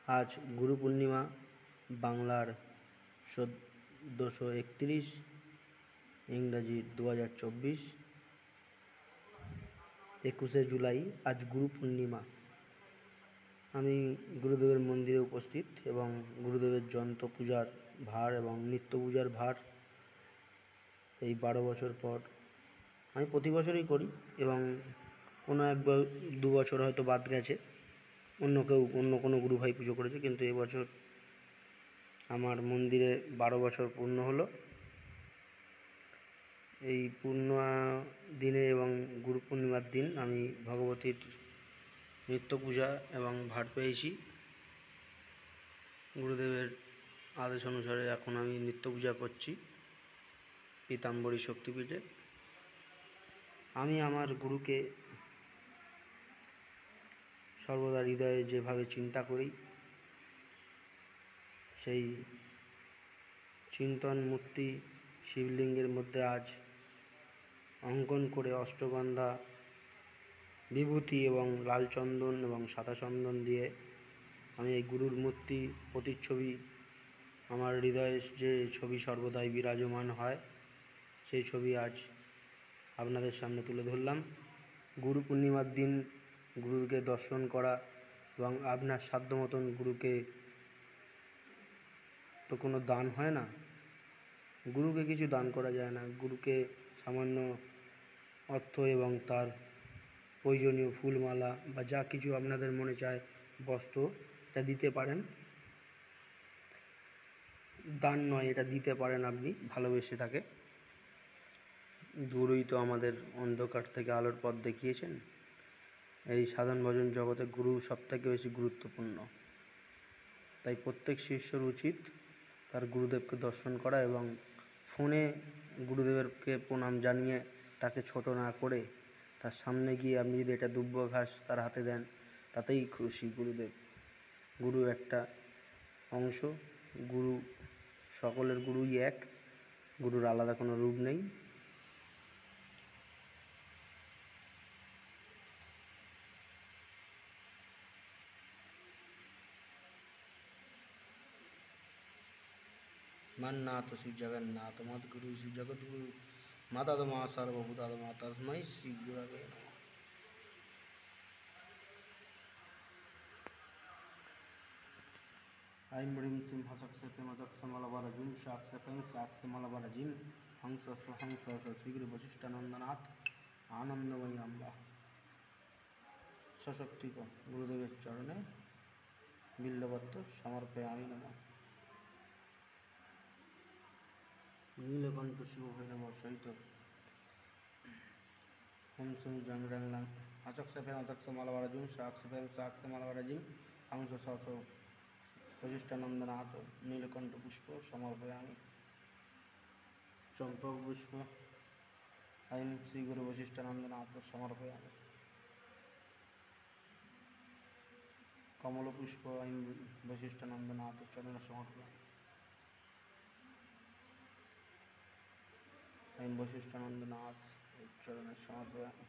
আজ গুরু পূর্ণিমা, বাংলার 1431, ইংরাজি 2024, 21শে জুলাই। আজ গুরু পূর্ণিমা। আমি গুরুদেবের মন্দিরে উপস্থিত এবং গুরুদেবের যন্ত্র পূজার ভার এবং নিত্য পূজার ভার এই 12 বছর পর আমি প্রতি বছরই করি এবং কোনো একবার 2 বছর হয়তো বাদ গেছে, অন্য কোনো গুরু ভাই পুজো করেছে, কিন্তু এবছর আমার মন্দিরে 12 বছর পূর্ণ হলো। এই পূর্ণিমা দিনে এবং গুরু পূর্ণিমার দিন আমি ভগবতীর নিত্য পূজা এবং ভার পেয়েছি। গুরুদেবের আদেশ অনুসারে এখন আমি নিত্য পূজা করছি পীতাম্বরী শক্তিপীঠে। আমি আমার গুরুকে সর্বদা হৃদয়ে যেভাবে চিন্তা করি, সেই চিন্তন মূর্তি শিবলিঙ্গের মধ্যে আজ অঙ্কন করে অষ্টগন্ধা, বিভূতি এবং লাল চন্দন এবং সাদা চন্দন দিয়ে আমি এই গুরুর মূর্তি প্রতিচ্ছবি, আমার হৃদয়ে যে ছবি সর্বদাই বিরাজমান হয়, সেই ছবি আজ আপনাদের সামনে তুলে ধরলাম। গুরু পূর্ণিমার দিন গুরুকে দর্শন করা এবং আপনার সাধ্য মতন গুরুকে তো কোনো দান হয় না, গুরুকে কিছু দান করা যায় না। গুরুকে সামান্য অর্থ এবং তার প্রয়োজনীয় ফুলমালা বা যা কিছু আপনাদের মনে চায় বস্ত্র, এটা দিতে পারেন। দান নয়, এটা দিতে পারেন আপনি ভালোবেসে তাকে। গুরুই তো আমাদের অন্ধকার থেকে আলোর পথ দেখিয়েছেন। এই সাধন ভজন জগতে গুরু সবথেকে বেশি গুরুত্বপূর্ণ। তাই প্রত্যেক শিষ্যর উচিত তার গুরুদেবকে দর্শন করা এবং ফোনে গুরুদেবেরকে প্রণাম জানিয়ে তাকে ছোট না করে তার সামনে গিয়ে আপনি যদি এটা দুব্য ঘাস তার হাতে দেন, তাতেই খুশি গুরুদেব। গুরু একটা অংশ, গুরু সকলের গুরুই এক, গুরুর আলাদা কোনো রূপ নেই। मन्नाथ श्री जगन्नाथ मद गुरु श्री जगत गुरु माता दमा सर्वभूता दमा तस्मै श्री गुरवे नमः। ऐं ह्रीं श्रीं हसक्से प्रेमजक्से मलबरजिं शाक्से पैं शाक्से मलबरजिं हंस शीघ्र वशिष्ठानंदनाथ आनंदमयी अम्बा। सशक्ति को गुरुदेव चरणे बिल्लपत्र समर्पयामि नमः। नीलकंठ शिव भैरव सहित हम सुन जंग रंग लंग हसक्से फेम हसक्से मलबरजिं शाक्से फेम शाक्से मलबरजिं हंस वशिष्ठानंदनाथ नीलकंठ पुष्प समर्पयामि। चंपक पुष्प ऐं श्री गुरु वशिष्ठानंदनाथ समर्पयामि। कमल पुष्प ऐं वशिष्ठानंदनाथ चरण समर्पयामि। ऐं वशिष्ठानंदनाथ चरण समर्पयामि।